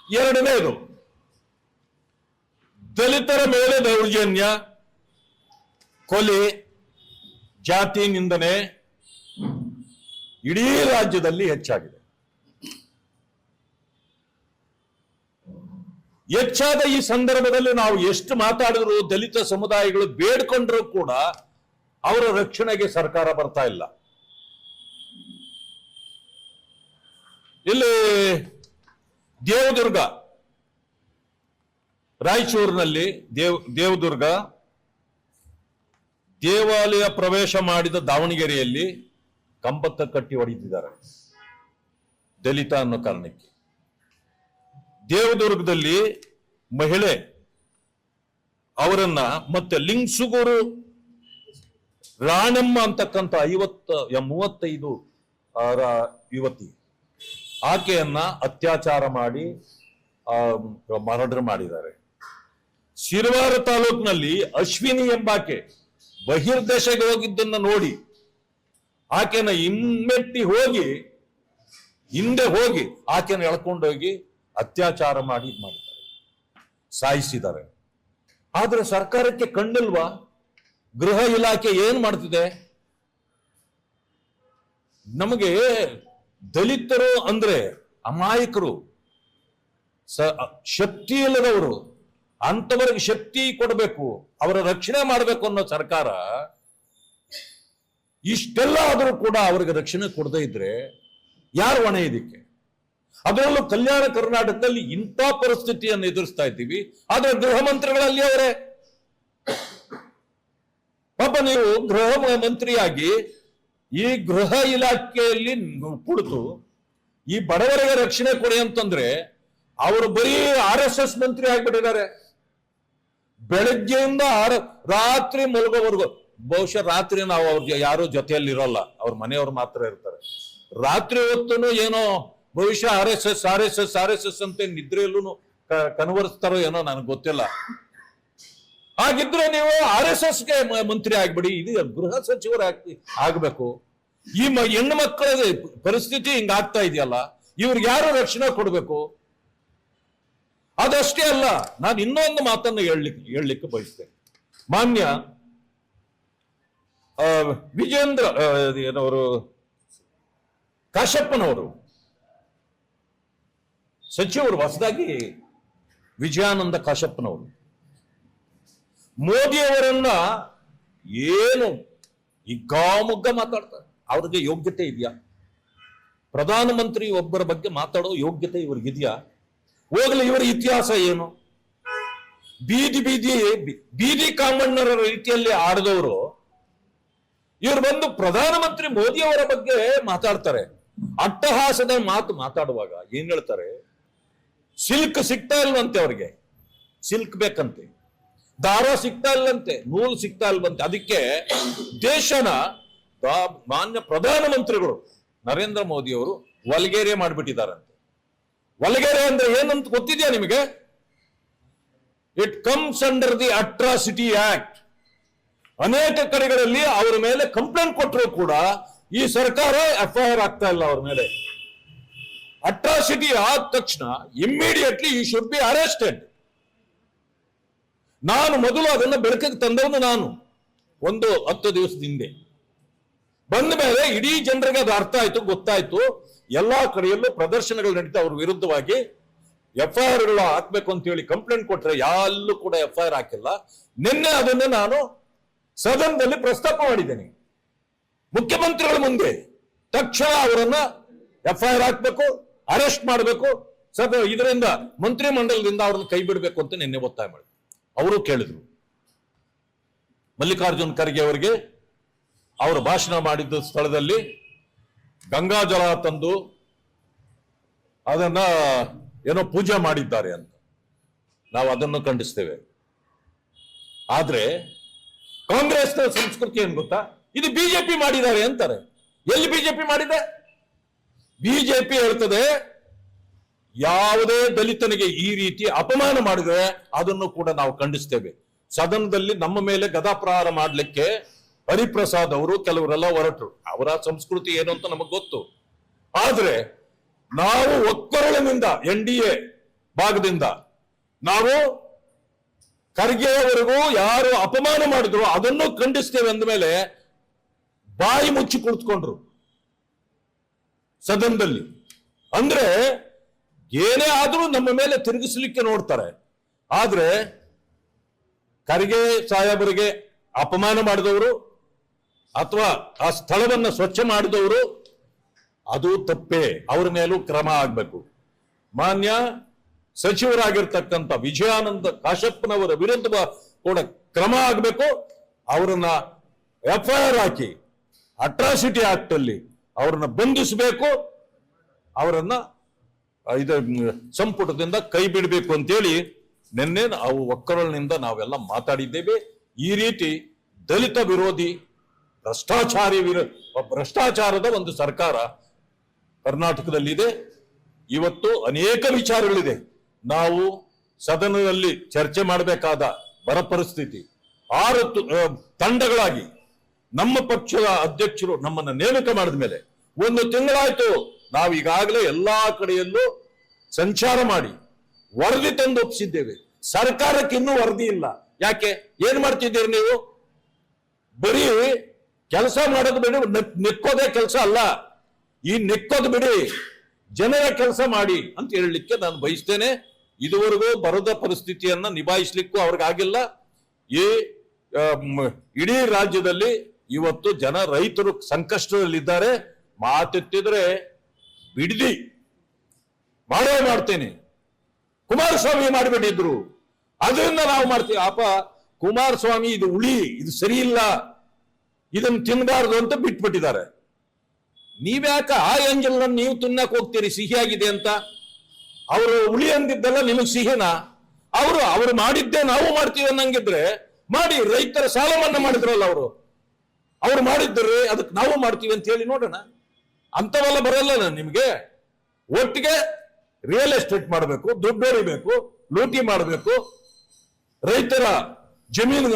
ಎರಡನೇದು, ದಲಿತರ ಮೇಲೆ ದೌರ್ಜನ್ಯ, ಕೊಲೆ, ಜಾತಿ ನಿಂದನೆ ಇಡೀ ರಾಜ್ಯದಲ್ಲಿ ಹೆಚ್ಚಾಗಿದೆ. ಹೆಚ್ಚಾದ ಈ ಸಂದರ್ಭದಲ್ಲಿ ನಾವು ಎಷ್ಟು ಮಾತಾಡಿದ್ರು ದಲಿತ ಸಮುದಾಯಗಳು ಬೇಡ್ಕೊಂಡ್ರೂ ಕೂಡ ಅವರ ರಕ್ಷಣೆಗೆ ಸರ್ಕಾರ ಬರ್ತಾ ಇಲ್ಲ. ಇಲ್ಲಿ ದೇವದುರ್ಗ, ರಾಯಚೂರಿನಲ್ಲಿ ದೇವದುರ್ಗ ದೇವಾಲಯ ಪ್ರವೇಶ ಮಾಡಿದ ದಾವಣಗೆರೆಯಲ್ಲಿ ಕಂಬತ್ತ ಕಟ್ಟಿ ಹೊಡೆದಿದ್ದಾರೆ ದಲಿತ ಅನ್ನೋ ಕಾರಣಕ್ಕೆ. ದೇವದುರ್ಗದಲ್ಲಿ ಮಹಿಳೆ ಅವರನ್ನ ಮತ್ತೆ ಲಿಂಗ್ಸುಗೂರು ರಾಣಮ್ಮ ಅಂತಕ್ಕಂಥ 35 ಯುವತಿ, ಆಕೆಯನ್ನ ಅತ್ಯಾಚಾರ ಮಾಡಿ ಮರ್ಡರ್ ಮಾಡಿದ್ದಾರೆ. ಶಿರವಾರ ತಾಲೂಕಿನಲ್ಲಿ ಅಶ್ವಿನಿ ಎಂಬಾಕೆ ಬಹಿರ್ದೇಶಕ್ಕೆ ಹೋಗಿದ್ದನ್ನ ನೋಡಿ ಆಕೆನ ಹಿಮ್ಮೆಟ್ಟಿ ಹೋಗಿ ಹಿಂದೆ ಹೋಗಿ ಆಕೆನ ಎಳ್ಕೊಂಡೋಗಿ ಅತ್ಯಾಚಾರ ಮಾಡಿದ್ದಾರೆ, ಸಾಯಿಸಿದ್ದಾರೆ. ಆದ್ರೆ ಸರ್ಕಾರಕ್ಕೆ ಕಂಡಿಲ್ವಾ? ಗೃಹ ಇಲಾಖೆ ಏನ್ ಮಾಡ್ತಿದೆ? ನಮಗೆ ದಲಿತರು ಅಂದ್ರೆ ಅಮಾಯಕರು, ಶಕ್ತಿ ಇಲ್ಲದವರು, ಅಂತವರಿಗೆ ಶಕ್ತಿ ಕೊಡಬೇಕು, ಅವರ ರಕ್ಷಣೆ ಮಾಡಬೇಕು ಅನ್ನೋ ಸರ್ಕಾರ ಇಷ್ಟೆಲ್ಲ ಆದರೂ ಕೂಡ ಅವರಿಗೆ ರಕ್ಷಣೆ ಕೊಡದೇ ಇದ್ರೆ ಯಾರು ಹೊಣೆ ಇದಕ್ಕೆ? ಅದರಲ್ಲೂ ಕಲ್ಯಾಣ ಕರ್ನಾಟಕದಲ್ಲಿ ಇಂಥ ಪರಿಸ್ಥಿತಿಯನ್ನು ಎದುರಿಸ್ತಾ ಇದ್ದೀವಿ. ಆದ್ರೆ ಗೃಹ ಮಂತ್ರಿಗಳಲ್ಲಿ ಅವರೇ. ಪಾಪ ನೀವು ಗೃಹ ಮಂತ್ರಿಯಾಗಿ ಈ ಗೃಹ ಇಲಾಖೆಯಲ್ಲಿ ಕುಳಿತು ಈ ಬಡವರಿಗೆ ರಕ್ಷಣೆ ಕೊಡಿ ಅಂತಂದ್ರೆ ಅವರು ಬರೀ RSS ಮಂತ್ರಿ ಆಗ್ಬಿಟ್ಟಿದ್ದಾರೆ. ಬೆಳಗ್ಗೆಯಿಂದ ರಾತ್ರಿ ಮಲಗೋವರೆಗೂ, ಬಹುಶಃ ರಾತ್ರಿ ನಾವು ಅವ್ರಿಗೆ ಯಾರು ಜೊತೆಯಲ್ಲಿ ಇರೋಲ್ಲ, ಅವ್ರ ಮನೆಯವ್ರು ಮಾತ್ರ ಇರ್ತಾರೆ. ರಾತ್ರಿ ಹೊತ್ತೂ ಏನೋ ಬಹುಶಃ RSS ಅಂತ ನಿದ್ರೆಯಲ್ಲೂ ಕನ್ವರ್ಸ್ತಾರೋ ಏನೋ ನನಗೆ ಗೊತ್ತಿಲ್ಲ. ಹಾಗಿದ್ರೆ ನೀವು RSSಗೆ ಮಂತ್ರಿ ಆಗ್ಬಿಡಿ, ಇದು ಗೃಹ ಸಚಿವರು ಆಗ್ಬೇಕು. ಈ ಹೆಣ್ಣು ಮಕ್ಕಳ ಪರಿಸ್ಥಿತಿ ಹಿಂಗಾಗ್ತಾ ಇದೆಯಲ್ಲ, ಇವ್ರಿಗೆ ಯಾರು ರಕ್ಷಣೆ ಕೊಡ್ಬೇಕು? ಅದಷ್ಟೇ ಅಲ್ಲ, ನಾನು ಇನ್ನೊಂದು ಮಾತನ್ನು ಹೇಳಲಿಕ್ಕೆ ಬಯಸ್ತೇನೆ. ಮಾನ್ಯ ವಿಜೇಂದ್ರ ಏನವರು ಕಾಶಪ್ಪನವರು ಸಚಿವರು, ಹೊಸದಾಗಿ ವಿಜಯಾನಂದ ಕಾಶಪ್ಪನವರು ಮೋದಿಯವರನ್ನ ಏನು ಹಿಗ್ಗಾಮುಗ್ಗ ಮಾತಾಡ್ತಾರೆ. ಅವ್ರಿಗೆ ಯೋಗ್ಯತೆ ಇದೆಯಾ? ಪ್ರಧಾನಮಂತ್ರಿ ಒಬ್ಬರ ಬಗ್ಗೆ ಮಾತಾಡೋ ಯೋಗ್ಯತೆ ಇವ್ರಿಗಿದೆಯಾ? ಹೋಗ್ಲಿ, ಇವರ ಇತಿಹಾಸ ಏನು? ಬೀದಿ ಕಾಮಣ್ಣರ ರೀತಿಯಲ್ಲಿ ಆಡಿದವರು ಇವರು ಬಂದು ಪ್ರಧಾನಮಂತ್ರಿ ಮೋದಿಯವರ ಬಗ್ಗೆ ಮಾತಾಡ್ತಾರೆ. ಅಟ್ಟಹಾಸದ ಮಾತಾಡುವಾಗ ಏನ್ ಹೇಳ್ತಾರೆ? ಸಿಲ್ಕ್ ಸಿಗ್ತಾ ಇಲ್ವಂತೆ ಅವ್ರಿಗೆ, ಸಿಲ್ಕ್ ಬೇಕಂತೆ, ದಾರ ಸಿಗ್ತಾ ಇಲ್ಲಂತೆ, ನೂಲು ಸಿಗ್ತಾ ಇಲ್ವಂತೆ. ಅದಕ್ಕೆ ದೇಶನ ಮಾನ್ಯ ಪ್ರಧಾನಮಂತ್ರಿಗಳು ನರೇಂದ್ರ ಮೋದಿ ಅವರು ವಲ್ಗೇರಿಯಾ ಮಾಡಿಬಿಟ್ಟಿದ್ದಾರಂತೆ. ವಲ್ಗೇರಿಯಾ ಅಂದ್ರೆ ಏನಂತ ಗೊತ್ತಿದೆಯಾ ನಿಮಗೆ? It comes under the atrocity act. ಅನೇಕ ಕಡೆಗಳಲ್ಲಿ ಅವರ ಮೇಲೆ ಕಂಪ್ಲೇಂಟ್ ಕೊಟ್ಟರು ಕೂಡ ಈ ಸರ್ಕಾರ FIR ಆಗ್ತಾ ಇಲ್ಲ ಅವ್ರ ಮೇಲೆ. ಅಟ್ರಾಸಿಟಿ ಆದ ತಕ್ಷಣ ಇಮ್ಮಿಡಿಯೇಟ್ಲಿ ಈ ಶುಡ್ ಬಿ ಅರೆಸ್ಟೆಡ್. ನಾನು ಮೊದಲು ಅದನ್ನ ಬೆಳಕಿಗೆ ತಂದವನು ನಾನು, 10 ದಿವಸದ ಹಿಂದೆ. ಬಂದ ಮೇಲೆ ಇಡೀ ಜನರಿಗೆ ಅದು ಅರ್ಥ ಆಯ್ತು, ಗೊತ್ತಾಯ್ತು. ಎಲ್ಲಾ ಕಡೆಯಲ್ಲೂ ಪ್ರದರ್ಶನಗಳು ನಡೀತಾ ಅವ್ರ ವಿರುದ್ಧವಾಗಿ FIRಗಳು ಹಾಕ್ಬೇಕು ಅಂತ ಹೇಳಿ ಕಂಪ್ಲೇಂಟ್ ಕೊಟ್ರೆ ಯಾಲ್ಲೂ ಕೂಡ FIR ಹಾಕಿಲ್ಲ. ನಿನ್ನೆ ಅದನ್ನ ನಾನು ಸದನದಲ್ಲಿ ಪ್ರಸ್ತಾಪ ಮಾಡಿದ್ದೇನೆ ಮುಖ್ಯಮಂತ್ರಿಗಳ ಮುಂದೆ. ತಕ್ಷಣ ಅವರನ್ನ FIR ಹಾಕ್ಬೇಕು, ಅರೆಸ್ಟ್ ಮಾಡಬೇಕು, ಇದರಿಂದ ಮಂತ್ರಿ ಮಂಡಲದಿಂದ ಅವ್ರನ್ನ ಕೈ ಬಿಡಬೇಕು ಅಂತ ನಿನ್ನೆ ಒತ್ತಾಯ ಮಾಡಿ ಅವರು ಕೇಳಿದ್ರು. ಮಲ್ಲಿಕಾರ್ಜುನ್ ಖರ್ಗೆ ಅವರಿಗೆ ಅವರು ಭಾಷಣ ಮಾಡಿದ್ದ ಸ್ಥಳದಲ್ಲಿ ಗಂಗಾಜಲ ತಂದು ಅದನ್ನ ಏನೋ ಪೂಜೆ ಮಾಡಿದ್ದಾರೆ ಅಂತ ನಾವು ಅದನ್ನು ಖಂಡಿಸ್ತೇವೆ. ಆದ್ರೆ ಕಾಂಗ್ರೆಸ್ನ ಸಂಸ್ಕೃತಿ ಏನ್ ಗೊತ್ತಾ? ಇದು ಬಿಜೆಪಿ ಮಾಡಿದ್ದಾರೆ ಅಂತಾರೆ. ಎಲ್ಲಿ ಬಿಜೆಪಿ ಮಾಡಿದೆ? ಬಿಜೆಪಿ ಹೇಳ್ತದೆ ಯಾವುದೇ ದಲಿತನಿಗೆ ಈ ರೀತಿ ಅಪಮಾನ ಮಾಡಿದ್ರೆ ಅದನ್ನು ಕೂಡ ನಾವು ಖಂಡಿಸ್ತೇವೆ. ಸದನದಲ್ಲಿ ನಮ್ಮ ಮೇಲೆ ಗದಾಪ್ರಹಾರ ಮಾಡ್ಲಿಕ್ಕೆ ಹರಿಪ್ರಸಾದ್ ಅವರು ಕೆಲವರೆಲ್ಲ ಹೊರಟರು. ಅವರ ಸಂಸ್ಕೃತಿ ಏನು ಅಂತ ನಮಗ್ ಗೊತ್ತು. ಆದ್ರೆ ನಾವು ಒಕ್ಕೊರಳಿನಿಂದ NDA ಭಾಗದಿಂದ ನಾವು ಖರ್ಗೆಯವರೆಗೂ ಯಾರು ಅಪಮಾನ ಮಾಡಿದ್ರು ಅದನ್ನು ಖಂಡಿಸ್ತೇವೆ ಅಂದ ಮೇಲೆ ಬಾಯಿ ಮುಚ್ಚಿ ಕುಳಿತುಕೊಂಡ್ರು ಸದನದಲ್ಲಿ. ಅಂದ್ರೆ ಏನೇ ಆದ್ರೂ ನಮ್ಮ ಮೇಲೆ ತಿರುಗಿಸ್ಲಿಕ್ಕೆ ನೋಡ್ತಾರೆ. ಆದ್ರೆ ಖರ್ಗೆ ಸಾಹೇಬರಿಗೆ ಅಪಮಾನ ಮಾಡಿದವರು ಅಥವಾ ಆ ಸ್ಥಳವನ್ನ ಸ್ವಚ್ಛ ಮಾಡಿದವರು ಅದು ತಪ್ಪೇ, ಅವರ ಮೇಲೂ ಕ್ರಮ ಆಗ್ಬೇಕು. ಮಾನ್ಯ ಸಚಿವರಾಗಿರ್ತಕ್ಕಂಥ ವಿಜಯಾನಂದ ಕಾಶಪ್ಪನವರ ವಿರುದ್ಧ ಕೂಡ ಕ್ರಮ ಆಗಬೇಕು. ಅವರನ್ನ FIR ಹಾಕಿ ಅಟ್ರಾಸಿಟಿ ಆಕ್ಟ್ ಅಲ್ಲಿ ಅವರನ್ನ ಬಂಧಿಸಬೇಕು, ಅವರನ್ನ ಸಂಪುಟದಿಂದ ಕೈ ಬಿಡಬೇಕು ಅಂತೇಳಿ ನಿನ್ನೆ ನಾವು ಒಕ್ಕರಳಿನಿಂದ ನಾವೆಲ್ಲ ಮಾತಾಡಿದ್ದೇವೆ. ಈ ರೀತಿ ದಲಿತ ವಿರೋಧಿ ಭ್ರಷ್ಟಾಚಾರದ ಒಂದು ಸರ್ಕಾರ ಕರ್ನಾಟಕದಲ್ಲಿದೆ. ಇವತ್ತು ಅನೇಕ ವಿಚಾರಗಳಿದೆ. ನಾವು ಸದನದಲ್ಲಿ ಚರ್ಚೆ ಮಾಡಬೇಕಾದ ಬರ ಪರಿಸ್ಥಿತಿ. 6 ತಂಡಗಳಾಗಿ ನಮ್ಮ ಪಕ್ಷದ ಅಧ್ಯಕ್ಷರು ನಮ್ಮನ್ನ ನೇಮಕ ಮಾಡಿದ ಮೇಲೆ 1 ತಿಂಗಳಾಯ್ತು. ನಾವು ಈಗಾಗಲೇ ಎಲ್ಲಾ ಕಡೆಯಲ್ಲೂ ಸಂಚಾರ ಮಾಡಿ ವರದಿ ತಂದು ಒಪ್ಪಿಸಿದ್ದೇವೆ. ಸರ್ಕಾರಕ್ಕೆ ಇನ್ನೂ ವರದಿ ಇಲ್ಲ. ಯಾಕೆ? ಏನ್ ಮಾಡ್ತಿದ್ದೀರಿ ನೀವು? ಬರೀ ಕೆಲಸ ಮಾಡೋದು ಬಿಡಿ, ನೆಕ್ಕೋದೇ ಕೆಲಸ ಅಲ್ಲ. ಈ ನೆಕ್ಕೋದು ಬಿಡಿ, ಜನರ ಕೆಲಸ ಮಾಡಿ ಅಂತ ಹೇಳಲಿಕ್ಕೆ ನಾನು ಬಯಸ್ತೇನೆ. ಇದುವರೆಗೂ ಬರದ ಪರಿಸ್ಥಿತಿಯನ್ನ ನಿಭಾಯಿಸ್ಲಿಕ್ಕೂ ಅವ್ರಿಗಾಗಿಲ್ಲ. ಈ ಇಡೀ ರಾಜ್ಯದಲ್ಲಿ ಇವತ್ತು ರೈತರು ಸಂಕಷ್ಟದಲ್ಲಿದ್ದಾರೆ. ಮಾತೆತ್ತಿದ್ರೆ ಬಿಡದಿ ಮಾಡ್ತೇನೆ. ಕುಮಾರಸ್ವಾಮಿ ಮಾಡಿಬಿಟ್ಟಿದ್ರು, ಅದರಿಂದ ನಾವು ಮಾಡ್ತೀವಿ. ಕುಮಾರಸ್ವಾಮಿ ಇದು ಹುಳಿ, ಇದು ಸರಿ ಇಲ್ಲ, ಇದನ್ನು ತಿನ್ನಬಾರದು ಅಂತ ಬಿಟ್ಬಿಟ್ಟಿದ್ದಾರೆ. ನೀವ್ಯಾಕ ಆ ಎಂಜಲ್ನ ನೀವು ತಿನ್ನಕ್ ಹೋಗ್ತೀರಿ ಸಿಹಿಯಾಗಿದೆ ಅಂತ? ಅವರು ಹುಳಿ ಅಂದಿದ್ದಲ್ಲ ನಿಮಗೆ ಸಿಹಿನಾ? ಅವರು ಮಾಡಿದ್ದೆ ನಾವು ಮಾಡ್ತೀವಿ ಅನ್ನಂಗಿದ್ರೆ ಮಾಡಿ. ರೈತರ ಸಾಲ ಮನ್ನಾ ಮಾಡಿದ್ರಲ್ಲ ಅವರು ಮಾಡಿದ್ರೆ ಅದಕ್ಕೆ ನಾವು ಮಾಡ್ತೀವಿ ಅಂತ ಹೇಳಿ ನೋಡೋಣ. ಅಂತವೆಲ್ಲ ಬರಲ್ಲ ನಿಮ್ಗೆ. ಒಟ್ಟಿಗೆ ರಿಯಲ್ ಎಸ್ಟೇಟ್ ಮಾಡಬೇಕು, ದುಡ್ಡು ಹೊಡಿಬೇಕು, ಲೂಟಿ ಮಾಡಬೇಕು, ರೈತರ ಜಮೀನು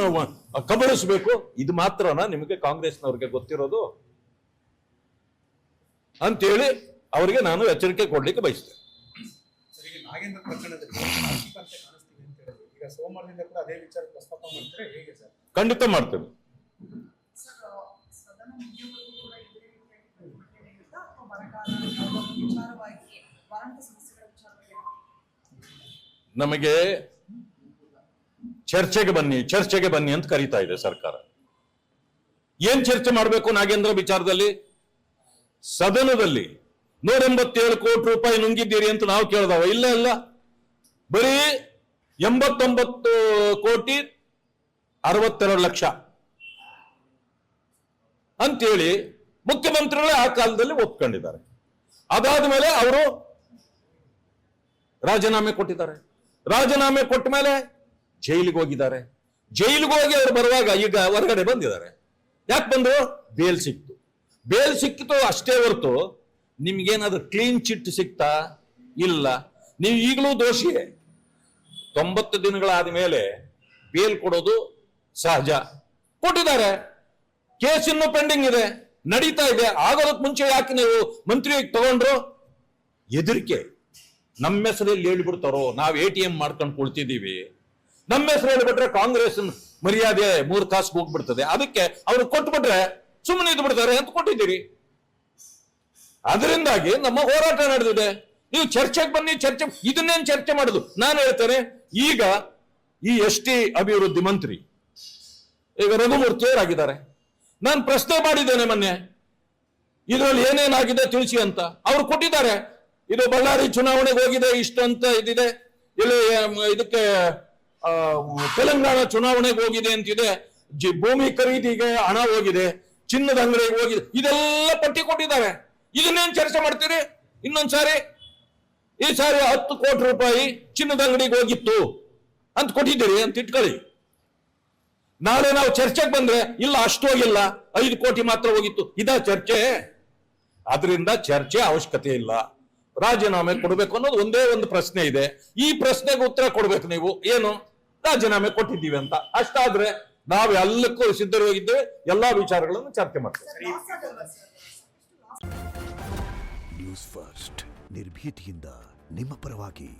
ಕಬಳಿಸಬೇಕು. ಇದು ಮಾತ್ರನಾ ನಿಮಗೆ ಕಾಂಗ್ರೆಸ್ನವ್ರಿಗೆ ಗೊತ್ತಿರೋದು ಅಂತೇಳಿ ಅವರಿಗೆ ನಾನು ಎಚ್ಚರಿಕೆ ಕೊಡ್ಲಿಕ್ಕೆ ಬಯಸ್ತೇನೆ. ನಾಗೇಂದ್ರ ಪ್ರಕರಣದಲ್ಲಿ ಈಗ ಸೋಮವಾರದಿಂದ ಕೂಡ ಅದೇ ವಿಚಾರ ಪ್ರಸ್ತಾಪ ಮಾಡ್ತಾರೆ, ಹೇಗೆ ಸರ್? ಖಂಡಿತ ಮಾಡ್ತೇವೆ. ನಮಗೆ ಚರ್ಚೆಗೆ ಬನ್ನಿ ಅಂತ ಕರೀತಾ ಇದೆ ಸರ್ಕಾರ. ಏನ್ ಚರ್ಚೆ ಮಾಡಬೇಕು ನಾಗೇಂದ್ರ ವಿಚಾರದಲ್ಲಿ? ಸದನದಲ್ಲಿ 187 ಕೋಟಿ ರೂಪಾಯಿ ನುಂಗಿದ್ದೀರಿ ಅಂತ ನಾವು ಕೇಳಿದವ? ಇಲ್ಲ, ಬರೀ 89 ಕೋಟಿ 62 ಲಕ್ಷ ಅಂತೇಳಿ ಮುಖ್ಯಮಂತ್ರಿಗಳೇ ಆ ಕಾಲದಲ್ಲಿ ಒಪ್ಕೊಂಡಿದ್ದಾರೆ. ಅದಾದ ಮೇಲೆ ಅವರು ರಾಜೀನಾಮೆ ಕೊಟ್ಟಿದ್ದಾರೆ. ರಾಜೀನಾಮೆ ಕೊಟ್ಟ ಮೇಲೆ ಜೈಲಿಗೆ ಹೋಗಿದ್ದಾರೆ. ಜೈಲಿಗೆ ಹೋಗಿ ಅವರು ಬರುವಾಗ ಈಗ ಹೊರಗಡೆ ಬಂದಿದ್ದಾರೆ. ಯಾಕೆ ಬಂದ್ರು? ಬೇಲ್ ಸಿಕ್ತು. ಬೇಲ್ ಸಿಕ್ಕಿತು ಅಷ್ಟೇ ಹೊರತು ನಿಮ್ಗೇನಾದ್ರೂ ಕ್ಲೀನ್ ಚಿಟ್ ಸಿಕ್ತಾ? ಇಲ್ಲ. ನೀವು ಈಗಲೂ ದೋಷಿಯೇ. 90 ದಿನಗಳಾದ ಮೇಲೆ ಬೇಲ್ ಕೊಡೋದು ಸಹಜ. ಕೊಟ್ಟಿದ್ದಾರೆ. ಕೇಸ್ ಇನ್ನೂ ಪೆಂಡಿಂಗ್ ಇದೆ, ನಡೀತಾ ಇದೆ. ಆಗೋದಕ್ಕೆ ಮುಂಚೆ ಯಾಕೆ ನೀವು ಮಂತ್ರಿ ತಗೊಂಡ್ರು? ಹೆದರಿಕೆ. ನಮ್ಮ ಹೆಸರಲ್ಲಿ ಹೇಳಿಬಿಡ್ತಾರೋ, ನಾವು ATM ಮಾಡ್ಕೊಂಡು ಕೊಳ್ತಿದ್ದೀವಿ, ನಮ್ಮ ಹೆಸರು ಹೇಳಿಬಿಟ್ರೆ ಕಾಂಗ್ರೆಸ್ ಮರ್ಯಾದೆ 3 ಕಾಸಿಗೆ ಹೋಗ್ಬಿಡ್ತದೆ, ಅದಕ್ಕೆ ಅವ್ರು ಕೊಟ್ಬಿಟ್ರೆ ಸುಮ್ಮನೆ ಇದ್ದು ಬಿಡ್ತಾರೆ ಅಂತ ಕೊಟ್ಟಿದ್ದೀರಿ. ಅದರಿಂದಾಗಿ ನಮ್ಮ ಹೋರಾಟ ನಡೆದಿದೆ. ನೀವು ಚರ್ಚೆಗೆ ಬನ್ನಿ. ಇದನ್ನೇನು ಚರ್ಚೆ ಮಾಡುದು? ನಾನು ಹೇಳ್ತೇನೆ, ಈಗ ಈ ST ಅಭಿವೃದ್ಧಿ ಮಂತ್ರಿ ಈಗ ರಘುಮೂರ್ತಿ ಅವರಾಗಿದ್ದಾರೆ. ನಾನು ಪ್ರಶ್ನೆ ಮಾಡಿದ್ದೇನೆ ಮೊನ್ನೆ, ಇದರಲ್ಲಿ ಏನೇನಾಗಿದೆ ತಿಳಿಸಿ ಅಂತ. ಅವ್ರು ಕೊಟ್ಟಿದ್ದಾರೆ. ಇದು ಬಳ್ಳಾರಿ ಚುನಾವಣೆಗೆ ಹೋಗಿದೆ ಇಷ್ಟು ಅಂತ ಇದಿದೆ, ಇಲ್ಲಿ ಇದಕ್ಕೆ ತೆಲಂಗಾಣ ಚುನಾವಣೆಗೆ ಹೋಗಿದೆ ಅಂತಿದೆ, ಭೂಮಿ ಖರೀದಿಗೆ ಹಣ ಹೋಗಿದೆ, ಚಿನ್ನದ ಅಂಗಡಿಗೆ ಹೋಗಿದೆ, ಇದೆಲ್ಲ ಪಟ್ಟಿ ಕೊಟ್ಟಿದ್ದಾರೆ. ಇದನ್ನೇನು ಚರ್ಚೆ ಮಾಡ್ತೀರಿ? ಇನ್ನೊಂದ್ಸಾರಿ ಈ ಸಾರಿ 10 ಕೋಟಿ ರೂಪಾಯಿ ಚಿನ್ನದ ಅಂಗಡಿಗೆ ಹೋಗಿತ್ತು ಅಂತ ಕೊಟ್ಟಿದ್ದೀರಿ ಅಂತ ಇಟ್ಕೊಳ್ಳಿ. ನಾಳೆ ನಾವು ಚರ್ಚೆಗೆ ಬಂದ್ರೆ ಇಲ್ಲ ಅಷ್ಟು ಹೋಗಿಲ್ಲ, 5 ಕೋಟಿ ಮಾತ್ರ ಹೋಗಿತ್ತು. ಇದ ಚರ್ಚೆ? ಆದ್ರಿಂದ ಚರ್ಚೆ ಅವಶ್ಯಕತೆ ಇಲ್ಲ. ರಾಜೀನಾಮೆ ಕೊಡಬೇಕು ಅನ್ನೋದು ಒಂದೇ ಒಂದು ಪ್ರಶ್ನೆ ಇದೆ. ಈ ಪ್ರಶ್ನೆಗೆ ಉತ್ತರ ಕೊಡ್ಬೇಕು ನೀವು. ಏನು? ರಾಜೀನಾಮೆ ಕೊಟ್ಟಿದ್ದೀವಿ ಅಂತ. ಅಷ್ಟಾದ್ರೆ ನಾವು ಎಲ್ಲಕ್ಕೂ ಸಿದ್ಧವಾಗಿದ್ದೇವೆ. ಎಲ್ಲಾ ವಿಚಾರಗಳನ್ನು ಚರ್ಚೆ ಮಾಡ್ತೇವೆ. ನ್ಯೂಸ್ ಫಸ್ಟ್, ನಿರ್ಭೀತಿಯಿಂದ ನಿಮ್ಮ ಪರವಾಗಿ.